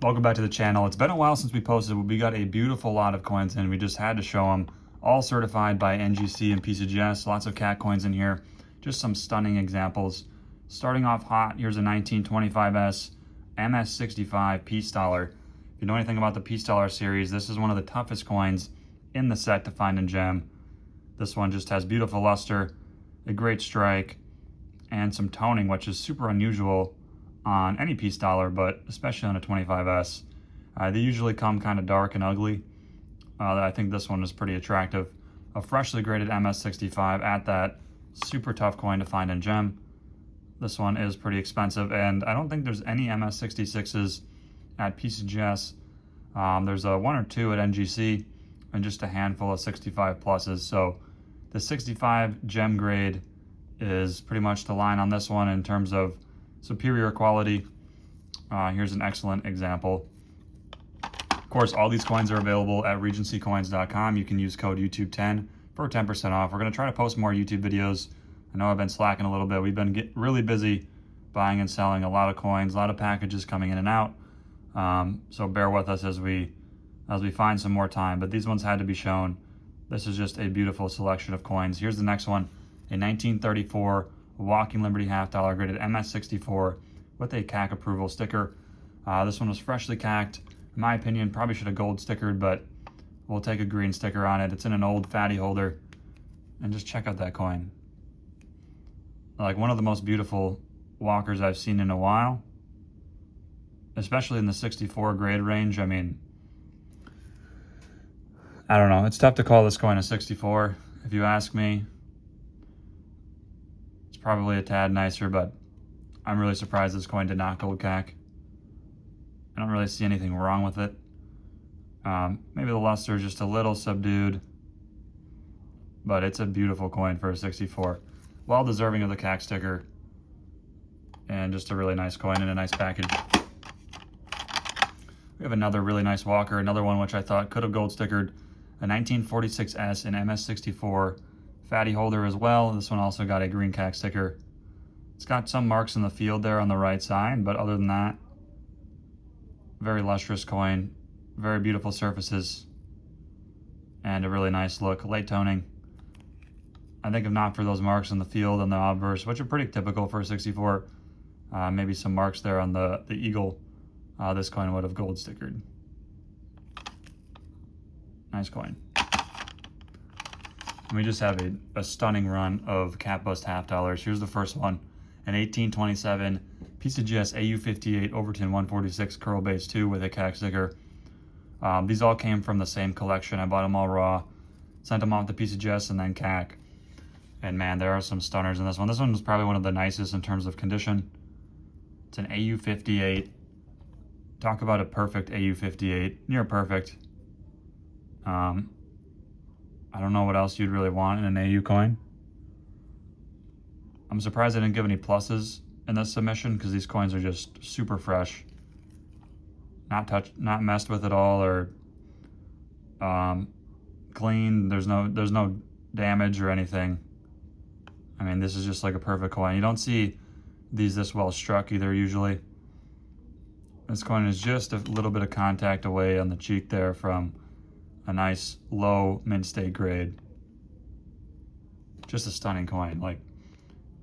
Welcome back to the channel. It's been a while since we posted, but we got a beautiful lot of coins in. We just had to show them. All certified by NGC and PCGS. Lots of CAC coins in here. Just some stunning examples. Starting off hot, here's a 1925S MS65 Peace Dollar. If you know anything about the Peace Dollar series, this is one of the toughest coins in the set to find in gem. This one just has beautiful luster, a great strike, and some toning, which is super unusual on any Peace Dollar, but especially on a 25S. They usually come kind of dark and ugly. I think this one is pretty attractive. A freshly graded MS65 at that. Super tough coin to find in gem. This one is pretty expensive, and I don't think there's any MS66s at PCGS. There's one or two at NGC, and just a handful of 65 pluses. So the 65 gem grade is pretty much the line on this one in terms of superior quality. Here's an excellent example. Of course, all these coins are available at regencycoins.com. You can use code YouTube10 for 10% off. We're going to try to post more YouTube videos. I know I've been slacking a little bit. We've been really busy buying and selling a lot of coins, a lot of packages coming in and out. So bear with us as we find some more time. But these ones had to be shown. This is just a beautiful selection of coins. Here's the next one, a 1934 Walking Liberty half dollar graded MS64 with a CAC approval sticker. This one was freshly CAC'd. In my opinion, probably should have gold stickered, but we'll take a green sticker on it. It's in an old fatty holder. And just check out that coin. Like one of the most beautiful walkers I've seen in a while, especially in the 64 grade range. I mean, I don't know. It's tough to call this coin a 64, if you ask me. It's probably a tad nicer, but I'm really surprised this coin did not gold CAC. I don't really see anything wrong with it. Maybe the luster is just a little subdued, but it's a beautiful coin for a 64. Well deserving of the CAC sticker, and just a really nice coin in a nice package. We have another really nice walker, another one which I thought could have gold stickered, a 1946S in MS64 fatty holder as well. This one also got a green CAC sticker. It's got some marks in the field there on the right side, but other than that, very lustrous coin, very beautiful surfaces, and a really nice look. Light toning. I think if not for those marks in the field and the obverse, which are pretty typical for a 64, maybe some marks there on the eagle, this coin would have gold stickered. Nice coin. And we just have a stunning run of cap bust half dollars. Here's the first one, an 1827 PCGS AU58 Overton 146 curl base 2 with a CAC sticker. These all came from the same collection. I bought them all raw, sent them off to PCGS and then CAC. And man, there are some stunners in this one. This one was probably one of the nicest in terms of condition. It's an AU58. Talk about a perfect AU58. Near perfect. I don't know what else you'd really want in an AU coin. I'm surprised I didn't give any pluses in this submission because these coins are just super fresh. Not touched, not messed with at all, or clean. There's no damage or anything. I mean, this is just like a perfect coin. You don't see these this well struck either usually. This coin is just a little bit of contact away on the cheek there from a nice low mint state grade. Just a stunning coin. Like,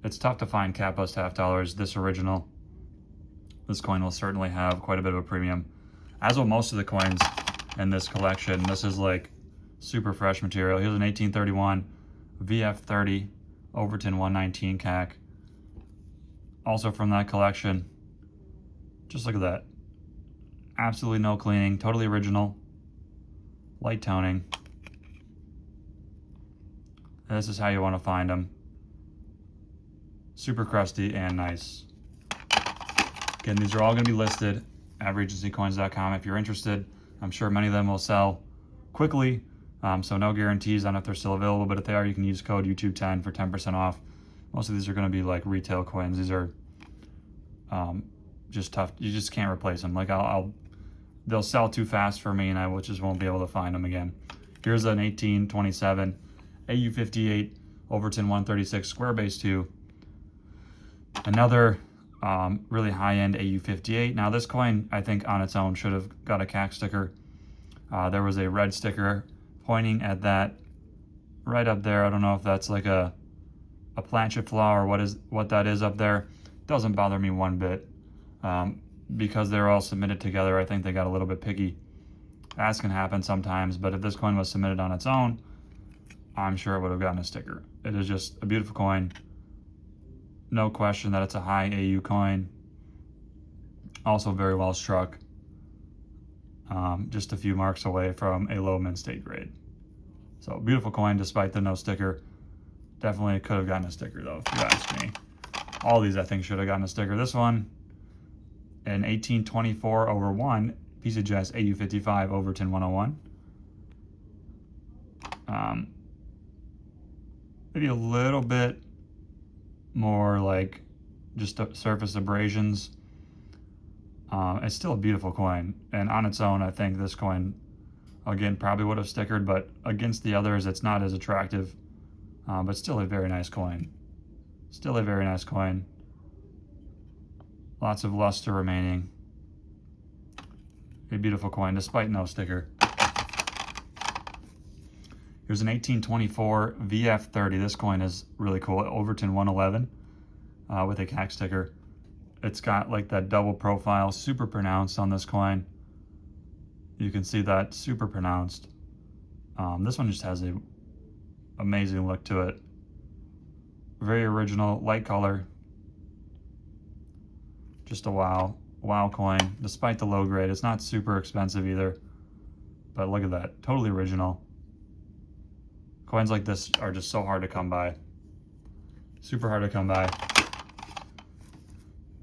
it's tough to find cap bust half dollars this original. This coin will certainly have quite a bit of a premium, as will most of the coins in this collection. This is like super fresh material. Here's an 1831 VF30 Overton 119 CAC. Also from that collection. Just look at that. Absolutely no cleaning, totally original. Light toning. This is how you want to find them. Super crusty and nice. Again, these are all going to be listed at regencycoins.com if you're interested. I'm sure many of them will sell quickly, so no guarantees on if they're still available, but if they are, you can use code YouTube10 for 10% off. Most of these are going to be like retail coins. These are just tough. You just can't replace them. Like they'll sell too fast for me, and I just won't be able to find them again. Here's an 1827 AU58 Overton 136 square base 2. Another Really high-end AU58. Now this coin, I think on its own should have got a CAC sticker. There was a red sticker pointing at that right up there. I don't know if that's like a planchet flaw or what that is up there. Doesn't bother me one bit. Because they're all submitted together, I think they got a little bit picky. That can happen sometimes, but if this coin was submitted on its own, I'm sure it would have gotten a sticker. It is just a beautiful coin. No question that it's a high AU coin. Also very well struck. Just a few marks away from a low mint state grade. So beautiful coin despite the no sticker. Definitely could have gotten a sticker though, if you ask me. All these I think should have gotten a sticker. This one, an 1824/1 PCGS AU55 Overton 101. Maybe a little bit more like just surface abrasions. It's still a beautiful coin, and on its own, I think this coin, again, probably would have stickered, but against the others, it's not as attractive, but still a very nice coin. Still a very nice coin. Lots of luster remaining. A beautiful coin, despite no sticker. Here's an 1824 VF30. This coin is really cool. Overton 111 with a CAC sticker. It's got like that double profile, super pronounced on this coin. You can see that super pronounced. This one just has a amazing look to it. Very original, light color. Just a wow coin, despite the low grade. It's not super expensive either, but look at that, totally original. Coins like this are just so hard to come by. Super hard to come by.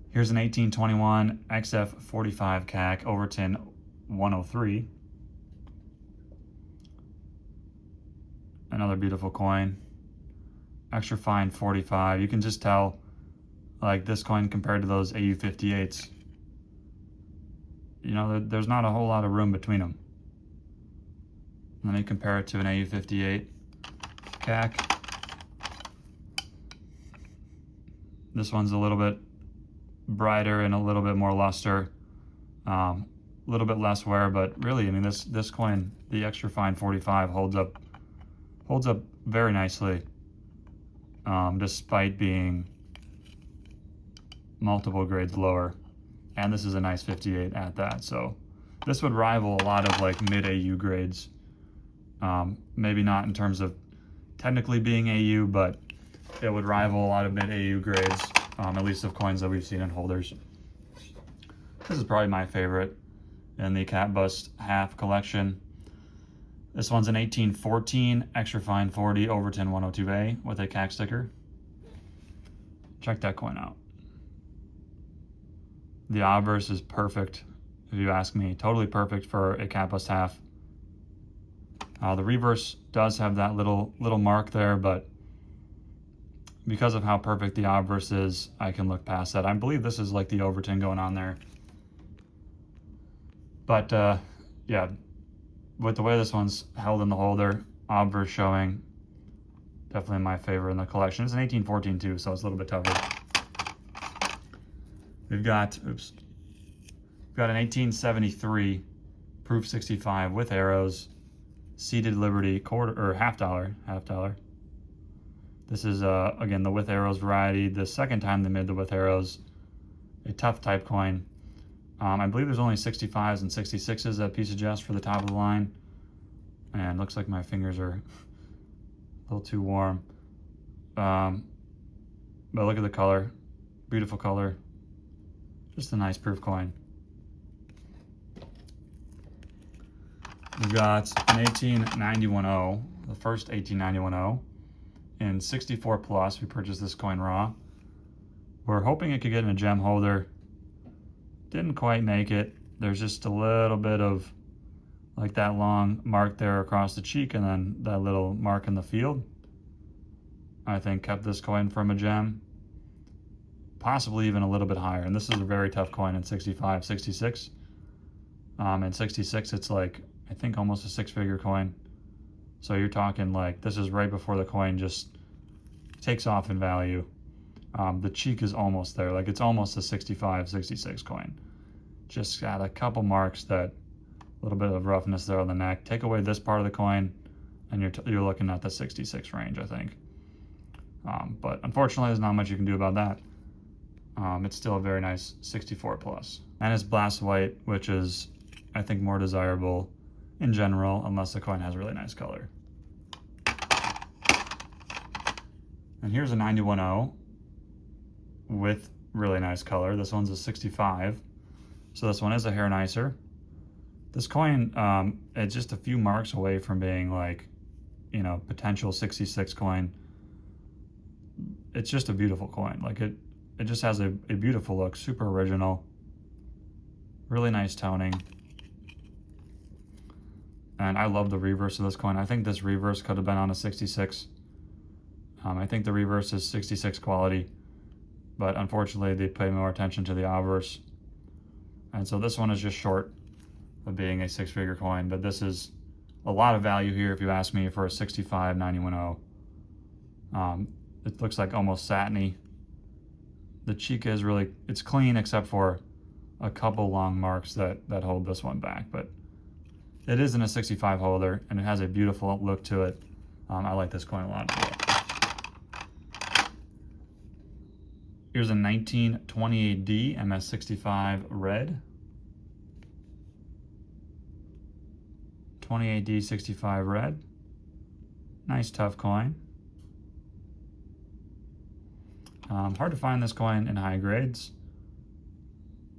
Here's an 1821 XF45 CAC Overton 103. Another beautiful coin. Extra fine 45. You can just tell, like, this coin compared to those AU58s, you know, there's not a whole lot of room between them. Let me compare it to an AU58 CAC. This one's a little bit brighter and a little bit more luster, a little bit less wear, but really, I mean, this coin, the extra fine 45, holds up very nicely, despite being multiple grades lower, and this is a nice 58 at that. So this would rival a lot of like mid AU grades, maybe not in terms of technically being AU, but it would rival a lot of mid AU grades, at least of coins that we've seen in holders. This is probably my favorite in the Cat Bust half collection. This one's an 1814 extra fine 40 Overton 102A with a CAC sticker. Check that coin out. The obverse is perfect, if you ask me. Totally perfect for a Cat Bust half. The reverse does have that little mark there, but because of how perfect the obverse is, I can look past that. I believe this is like the Overton going on there. But yeah, with the way this one's held in the holder, obverse showing, definitely my favorite in the collection. It's an 1814 too, so it's a little bit tougher. We've got an 1873 proof 65 with arrows, seated Liberty half dollar. This is again the with arrows variety. The second time they made the with arrows, a tough type coin. I believe there's only 65s and 66s at PCGS for the top of the line, and looks like my fingers are a little too warm. But look at the color, beautiful color. Just a nice proof coin. We've got an 18910, the first 18910 in 64 plus. We purchased this coin raw. We're hoping it could get in a gem holder. Didn't quite make it. There's just a little bit of like that long mark there across the cheek and then that little mark in the field. I think kept this coin from a gem. Possibly even a little bit higher. And this is a very tough coin in 65, 66. In 66, it's like, I think almost a 6-figure coin. So you're talking like, this is right before the coin just takes off in value. The cheek is almost there. Like it's almost a 65, 66 coin. Just got a couple marks, that little bit of roughness there on the neck. Take away this part of the coin and you're looking at the 66 range, I think. But unfortunately, there's not much you can do about that. It's still a very nice 64 plus. And it's blast white, which is, I think, more desirable in general, unless the coin has a really nice color. And here's a 91.0 with really nice color. This one's a 65. So this one is a hair nicer. This coin, it's just a few marks away from being like, you know, potential 66 coin. It's just a beautiful coin. Like it just has a beautiful look, super original, really nice toning. And I love the reverse of this coin. I think this reverse could have been on a 66. I think the reverse is 66 quality, but unfortunately they pay more attention to the obverse. And so this one is just short of being a six-figure coin, but this is a lot of value here if you ask me for a 65 91.0. It looks like almost satiny. The cheek is really, it's clean except for a couple long marks that hold this one back, but it is in a 65 holder and it has a beautiful look to it. I like this coin a lot. Here's a 1928D MS65 red. 28D 65 red. Nice tough coin. Hard to find this coin in high grades.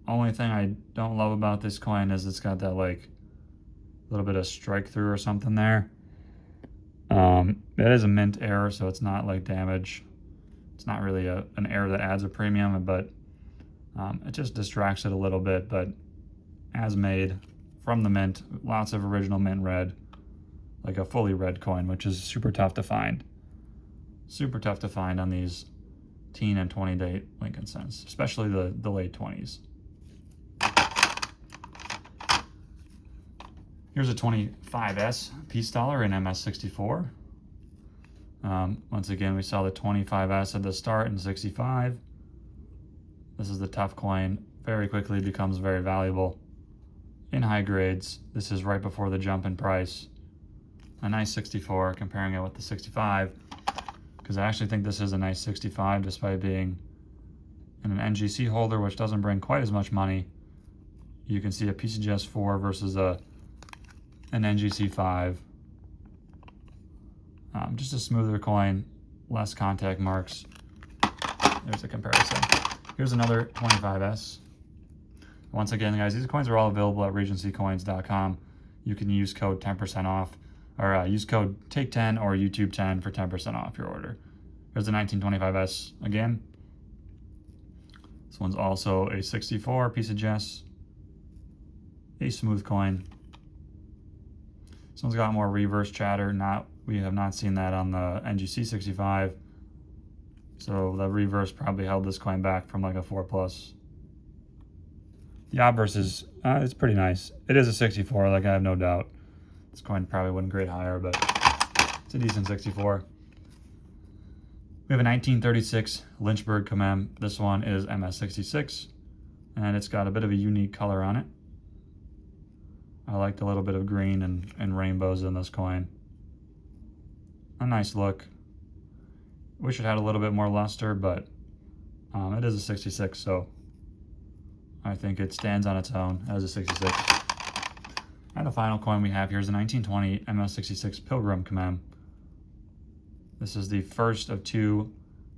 Only thing I don't love about this coin is it's got that like little bit of strike through or something there. It is a mint error, so it's not like damage. It's not really an error that adds a premium, but it just distracts it a little bit. But as made from the mint, lots of original mint red, like a fully red coin, which is super tough to find. Super tough to find on these teen and 20 date Lincoln cents, especially the late 20s. Here's a 25S piece dollar in MS64. Once again, we saw the 25S at the start in 65. This is the tough coin. Very quickly becomes very valuable in high grades. This is right before the jump in price. A nice 64, comparing it with the 65, because I actually think this is a nice 65 despite being in an NGC holder, which doesn't bring quite as much money. You can see a PCGS 4 versus an NGC 5. Just a smoother coin, less contact marks. There's a comparison. Here's another 25S. Once again, guys, these coins are all available at regencycoins.com. You can use code 10% off, or use code TAKE10 or YouTube10 for 10% off your order. Here's the 1925S again. This one's also a 64 PCGS, a smooth coin. This one's got more reverse chatter. We have not seen that on the NGC 65. So the reverse probably held this coin back from like a 4 plus. The obverse is, it's pretty nice. It is a 64, like I have no doubt. This coin probably wouldn't grade higher, but it's a decent 64. We have a 1936 Lynchburg Commem. This one is MS66, and it's got a bit of a unique color on it. I liked a little bit of green and rainbows in this coin. A nice look. Wish it had a little bit more luster, but it is a 66, so I think it stands on its own as a 66. And the final coin we have here is a 1920 MS66 Pilgrim Commem. This is the first of two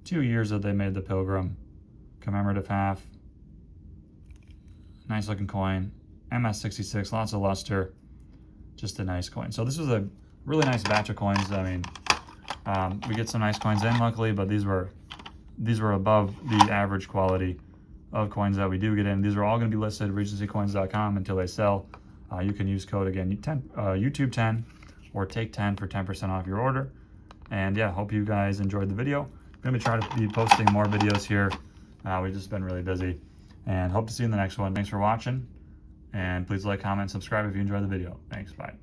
years that they made the Pilgrim commemorative half. Nice looking coin. MS66, lots of luster. Just a nice coin. So this was a really nice batch of coins. I mean, we get some nice coins in, luckily, but these were above the average quality of coins that we do get in. These are all going to be listed at regencycoins.com until they sell. You can use code again, YouTube10 or TAKE10 for 10% off your order. And yeah, hope you guys enjoyed the video. I'm going to try to be posting more videos here. We've just been really busy, and hope to see you in the next one. Thanks for watching, and please like, comment, subscribe if you enjoyed the video. Thanks, bye.